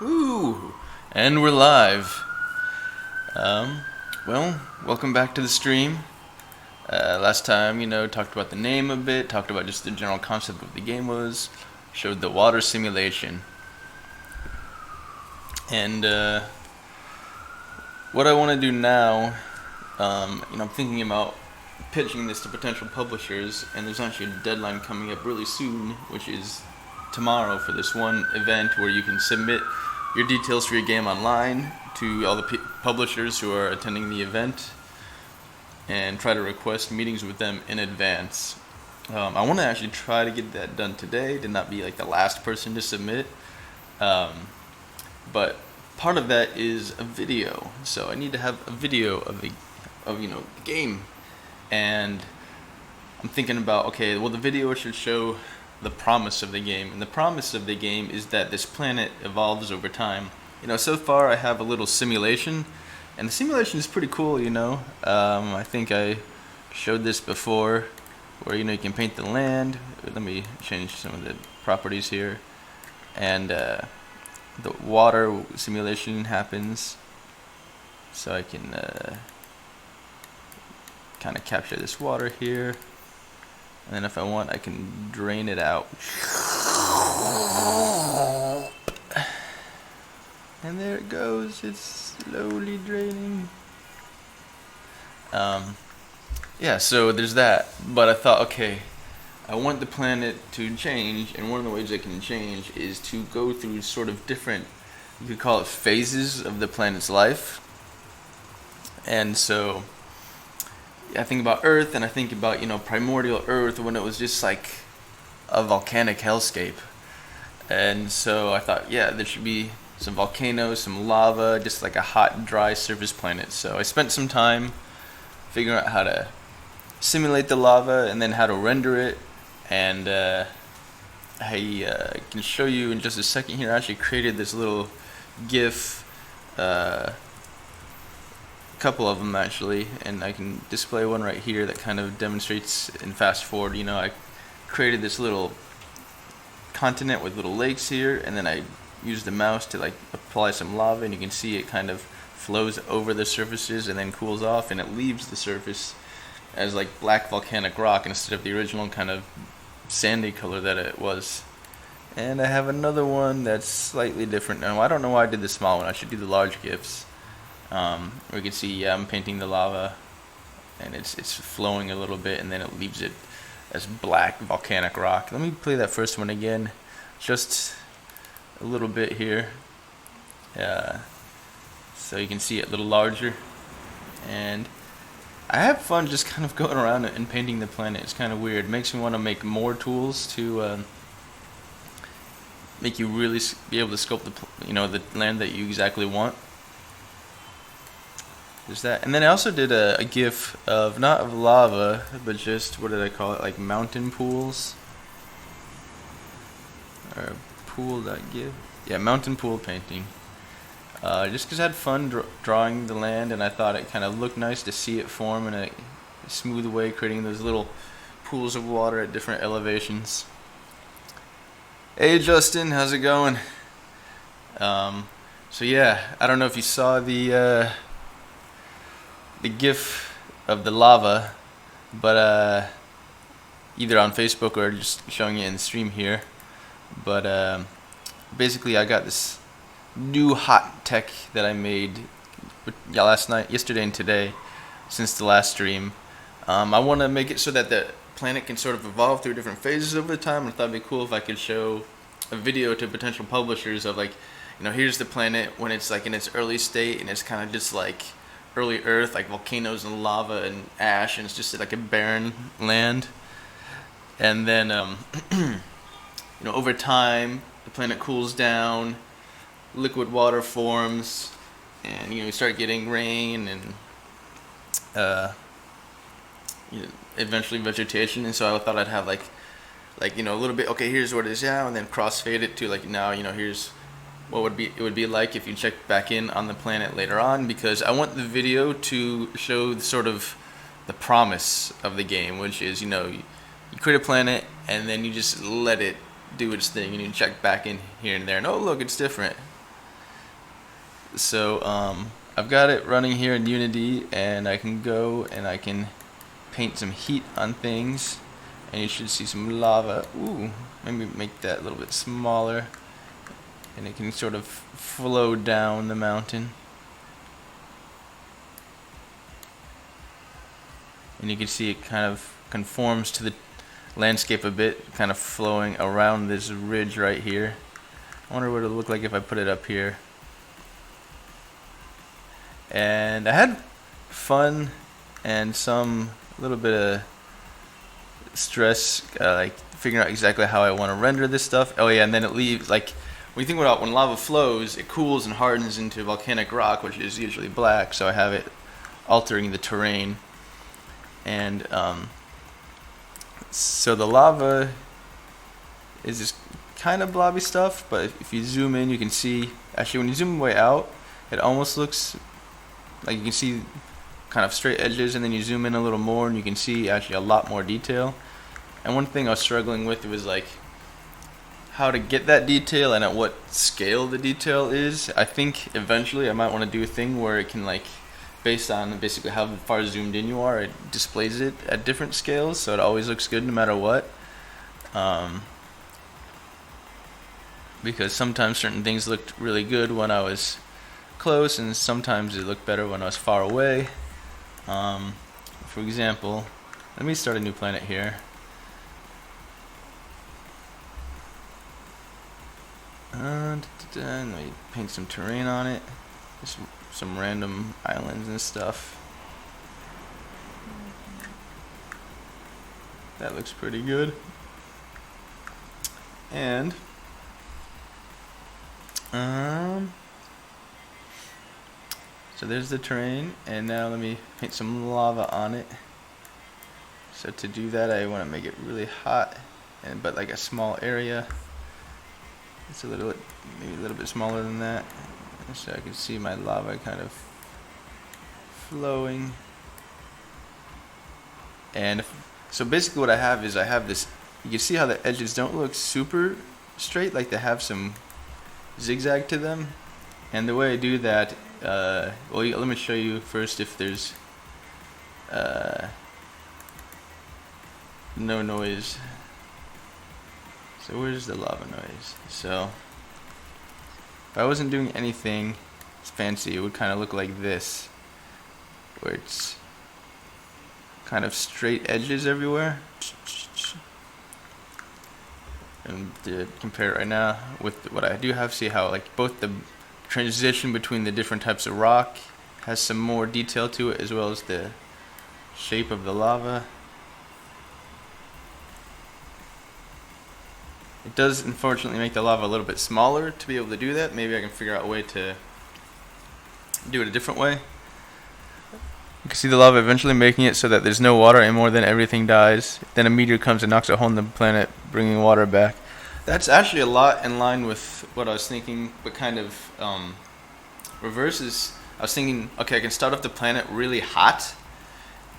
Ooh, and we're live. Well, welcome back to the stream. Last time, talked about the name a bit, talked about just the general concept of what the game was, showed the water simulation. And what I want to do now, I'm thinking about pitching this to potential publishers, and there's actually a deadline coming up really soon, which is tomorrow for this one event where you can submit your details for your game online to all the publishers who are attending the event and try to request meetings with them in advance. I want to actually try to get that done today to not be like the last person to submit. But part of that is a video, so I need to have a video of the game, and I'm thinking about, okay, well, the video should show the promise of the game, and the promise of the game is that this planet evolves over time. So far I have a little simulation, and the simulation is pretty cool. I think I showed this before, where you can paint the land. Let me change some of the properties here, and the water simulation happens, so I can kind of capture this water here, and then if I want I can drain it out, and there it goes, it's slowly draining. Yeah, so there's that, but I thought, okay, I want the planet to change, and one of the ways it can change is to go through sort of different, you could call it phases of the planet's life. And so I think about Earth, and I think about, primordial Earth, when it was just like a volcanic hellscape. And so I thought, yeah, there should be some volcanoes, some lava, just like a hot, dry surface planet. So I spent some time figuring out how to simulate the lava and then how to render it. And I can show you in just a second here. I actually created this little GIF, couple of them actually, and I can display one right here that kind of demonstrates in fast forward. I created this little continent with little lakes here, and then I used the mouse to like apply some lava, and you can see it kind of flows over the surfaces and then cools off, and it leaves the surface as like black volcanic rock instead of the original kind of sandy color that it was. And I have another one that's slightly different. Now I don't know why I did the small one. I should do the large GIFs. Where you can see, I'm painting the lava, and it's flowing a little bit, and then it leaves it as black volcanic rock. Let me play that first one again, just a little bit here, so you can see it a little larger. And I have fun just kind of going around and painting the planet. It's kind of weird. It makes me want to make more tools to make you really be able to sculpt the land that you exactly want. There's that. And then I also did a GIF of, not of lava, but just, what did I call it, like mountain pools, or pool.gif. Yeah, mountain pool painting. Just because I had fun drawing the land, and I thought it kind of looked nice to see it form in a smooth way, creating those little pools of water at different elevations. Hey Justin, how's it going? So yeah, I don't know if you saw the GIF of the lava, but either on Facebook or just showing it in the stream here. But basically, I got this new hot tech that I made yesterday and today, since the last stream. I want to make it so that the planet can sort of evolve through different phases over time, and I thought it'd be cool if I could show a video to potential publishers of, like, here's the planet when it's like in its early state, and it's kind of just like early Earth, like volcanoes and lava and ash, and it's just like a barren land. And then over time the planet cools down, liquid water forms, and you start getting rain, and eventually vegetation. And so I thought I'd have like a little bit, okay, here's what it is now, and then crossfade it to like, now here's what it would be like if you check back in on the planet later on, because I want the video to show sort of the promise of the game, which is, you create a planet and then you just let it do its thing, and you check back in here and there, and oh look, it's different. So I've got it running here in Unity, and I can go and I can paint some heat on things, and you should see some lava. Ooh, maybe make that a little bit smaller, and it can sort of flow down the mountain. And you can see it kind of conforms to the landscape a bit, kind of flowing around this ridge right here. I wonder what it would look like if I put it up here. And I had fun and some little bit of stress, like figuring out exactly how I want to render this stuff. Oh yeah, and then it leaves, like, when you think about when lava flows, it cools and hardens into volcanic rock, which is usually black, so I have it altering the terrain. And so the lava is this kind of blobby stuff, but if you zoom in, you can see, actually when you zoom way out, it almost looks like you can see kind of straight edges, and then you zoom in a little more and you can see actually a lot more detail. And one thing I was struggling with was like how to get that detail and at what scale the detail is. I think eventually I might want to do a thing where it can, like, based on basically how far zoomed in you are, it displays it at different scales, so it always looks good no matter what. Because sometimes certain things looked really good when I was close, and sometimes it looked better when I was far away. For example, let me start a new planet here. And let me paint some terrain on it. Just some random islands and stuff. That looks pretty good. And so there's the terrain, and now let me paint some lava on it. So to do that, I want to make it really hot, but like a small area. It's maybe a little bit smaller than that, so I can see my lava kind of flowing. And so basically what I have is I have this, you can see how the edges don't look super straight, like they have some zigzag to them. And the way I do that, let me show you first if there's no noise. So where's the lava noise? So if I wasn't doing anything fancy, it would kind of look like this, where it's kind of straight edges everywhere. And to compare it right now with what I do have, see how like both the transition between the different types of rock has some more detail to it, as well as the shape of the lava. It does unfortunately make the lava a little bit smaller to be able to do that. Maybe I can figure out a way to do it a different way. You can see the lava eventually making it so that there's no water anymore, then everything dies. Then a meteor comes and knocks a hole in the planet, bringing water back. That's actually a lot in line with what I was thinking, but kind of reverses. I was thinking, okay, I can start off the planet really hot,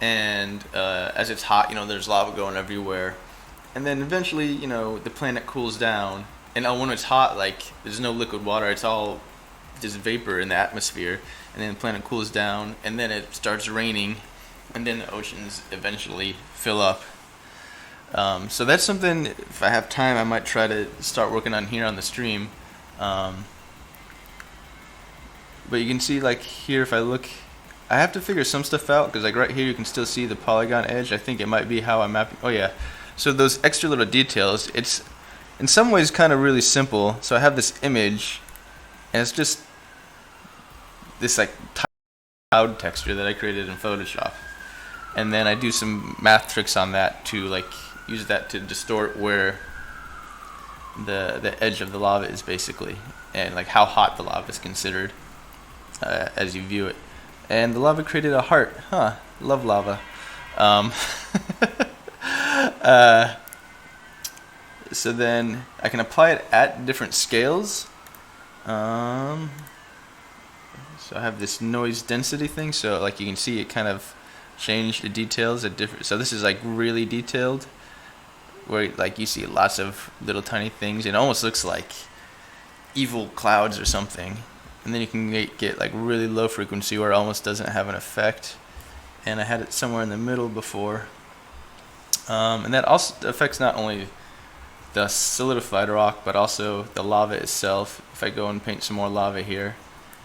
and as it's hot, there's lava going everywhere. And then eventually, the planet cools down, and when it's hot, like, there's no liquid water, it's all just vapor in the atmosphere, and then the planet cools down, and then it starts raining, and then the oceans eventually fill up. So that's something, if I have time, I might try to start working on here on the stream. But you can see, like, here, if I look, I have to figure some stuff out, because like right here you can still see the polygon edge. I think it might be how I'm mapping. Oh yeah, so those extra little details, it's in some ways kind of really simple. So I have this image, and it's just this like cloud texture that I created in Photoshop, and then I do some math tricks on that to like use that to distort where the edge of the lava is basically, and like how hot the lava is considered as you view it. And the lava created a heart. Huh, love lava. So then I can apply it at different scales. So I have this noise density thing, so like you can see it kind of change the details at different. So this is like really detailed, where like you see lots of little tiny things. It almost looks like evil clouds or something. and then you can get like really low frequency where it almost doesn't have an effect. And I had it somewhere in the middle before. And that also affects not only the solidified rock, but also the lava itself. If I go and paint some more lava here,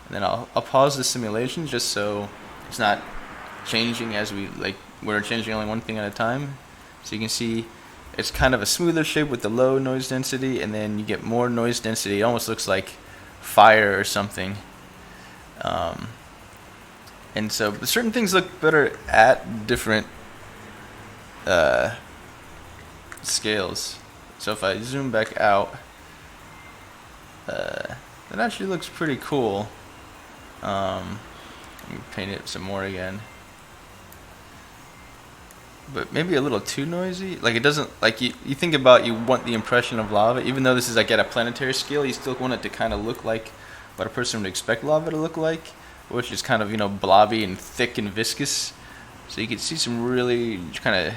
and then I'll pause the simulation just so it's not changing as we're changing only one thing at a time. So you can see it's kind of a smoother shape with the low noise density, and then you get more noise density. It almost looks like fire or something. And so certain things look better at different scales. So if I zoom back out, that actually looks pretty cool. Let me paint it some more again. But maybe a little too noisy. Like it doesn't, like you think about, you want the impression of lava, even though this is like at a planetary scale, you still want it to kind of look like what a person would expect lava to look like, which is kind of, you know, blobby and thick and viscous. So you can see some really kind of,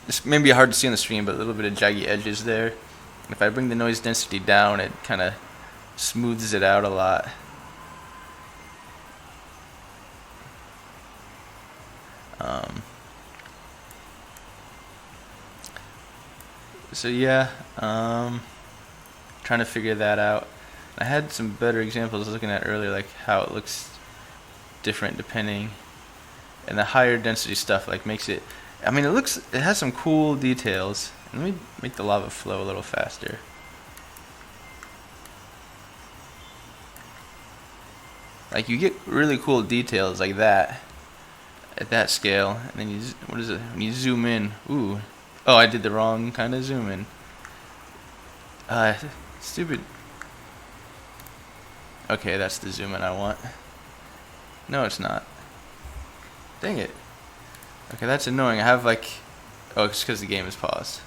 this may be hard to see on the stream, but a little bit of jaggy edges there. If I bring the noise density down, it kind of smooths it out a lot. So yeah, trying to figure that out. I had some better examples looking at earlier, like how it looks different depending, and the higher density stuff like makes it, I mean, it has some cool details. Let me make the lava flow a little faster. Like you get really cool details like that at that scale, and then what is it? When you zoom in, ooh, oh, I did the wrong kind of zoom in. Stupid. Okay, that's the zoom in I want. No, it's not. Dang it. Okay, that's annoying. I have like, oh, it's because the game is paused.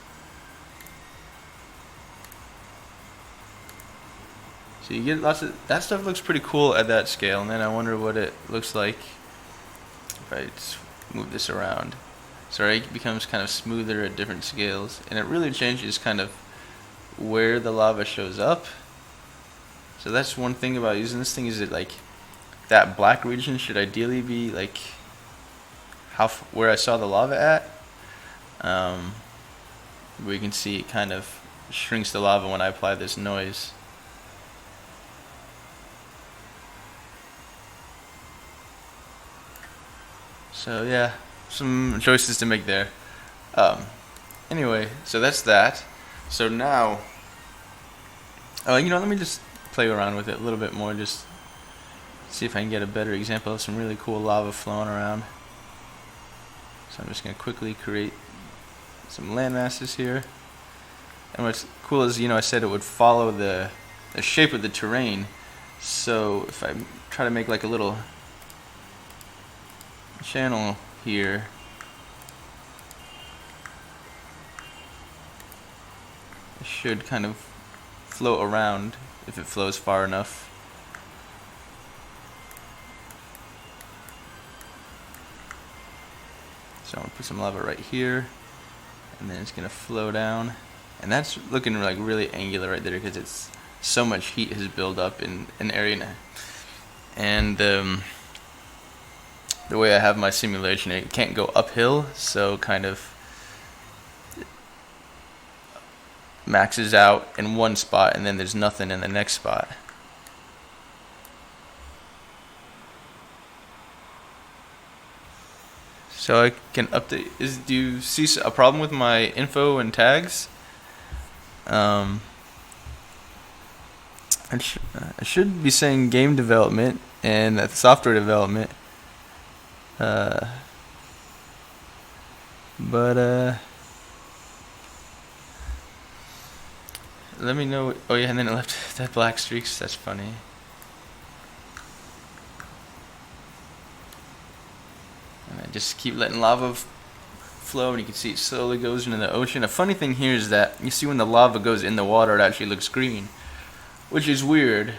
So you get lots of, that stuff looks pretty cool at that scale, and then I wonder what it looks like if I just move this around. So it becomes kind of smoother at different scales, and it really changes kind of where the lava shows up. So that's one thing about using this thing, is it like that black region should ideally be like where I saw the lava at. Where you can see it kind of shrinks the lava when I apply this noise. So yeah, some choices to make there. Anyway, so that's that. So now, you know, let me just play around with it a little bit more, just see if I can get a better example of some really cool lava flowing around. So I'm just going to quickly create some land masses here. And what's cool is, you know, I said it would follow the shape of the terrain. So if I try to make like a little channel here, it should kind of float around if it flows far enough. So I'm going to put some lava right here, and then it's going to flow down. And that's looking like really angular right there, because it's so much heat has built up in an area now. And the way I have my simulation, it can't go uphill, so kind of maxes out in one spot, and then there's nothing in the next spot. So I can update. Do you see a problem with my info and tags? I should be saying game development and software development. But let me know. Oh yeah, and then it left that black streaks. That's funny. And I just keep letting lava flow, and you can see it slowly goes into the ocean. A funny thing here is that you see when the lava goes in the water, it actually looks green, which is weird.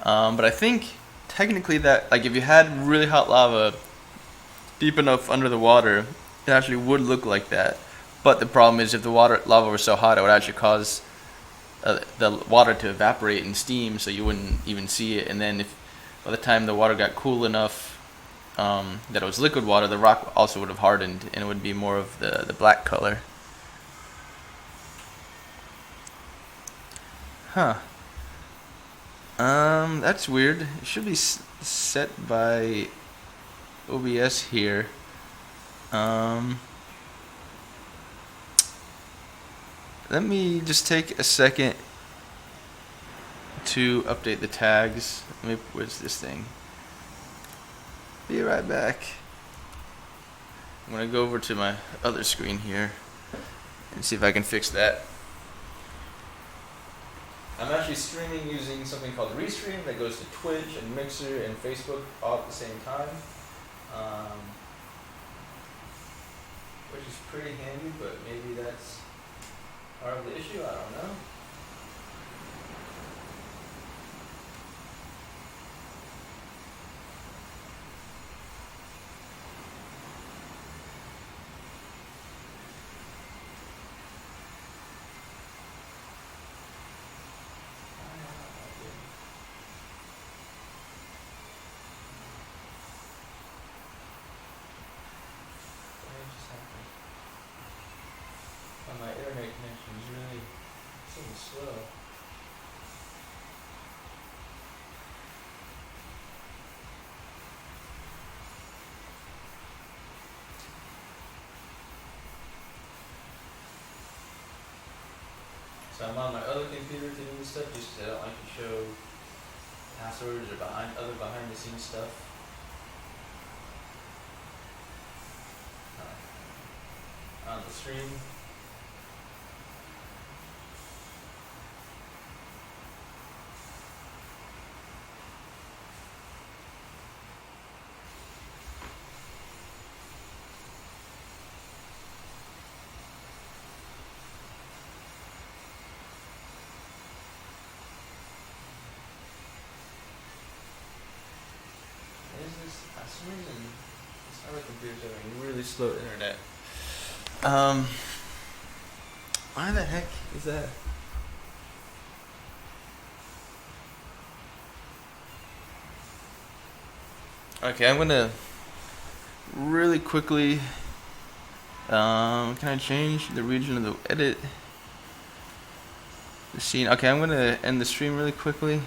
But I think technically that, like, if you had really hot lava deep enough under the water, it actually would look like that. But the problem is, if the lava were so hot, it would actually cause the water to evaporate in steam, so you wouldn't even see it. And then if by the time the water got cool enough that it was liquid water, the rock also would have hardened and it would be more of the black color. Huh. That's weird. It should be set by OBS here. Let me just take a second to update the tags. Where's this thing? Be right back. I'm gonna go over to my other screen here and see if I can fix that. I'm actually streaming using something called Restream that goes to Twitch and Mixer and Facebook all at the same time, which is pretty handy, but maybe that's part of the issue, I don't know. My internet connection is really slow. So I'm on my other computer to do this stuff just because I don't like to show passwords or other behind the scenes stuff. On the stream. For some reason, this other computer's having really slow internet. Why the heck is that? Okay, I'm gonna really quickly. Can I change the region of the edit? The scene. Okay, I'm gonna end the stream really quickly.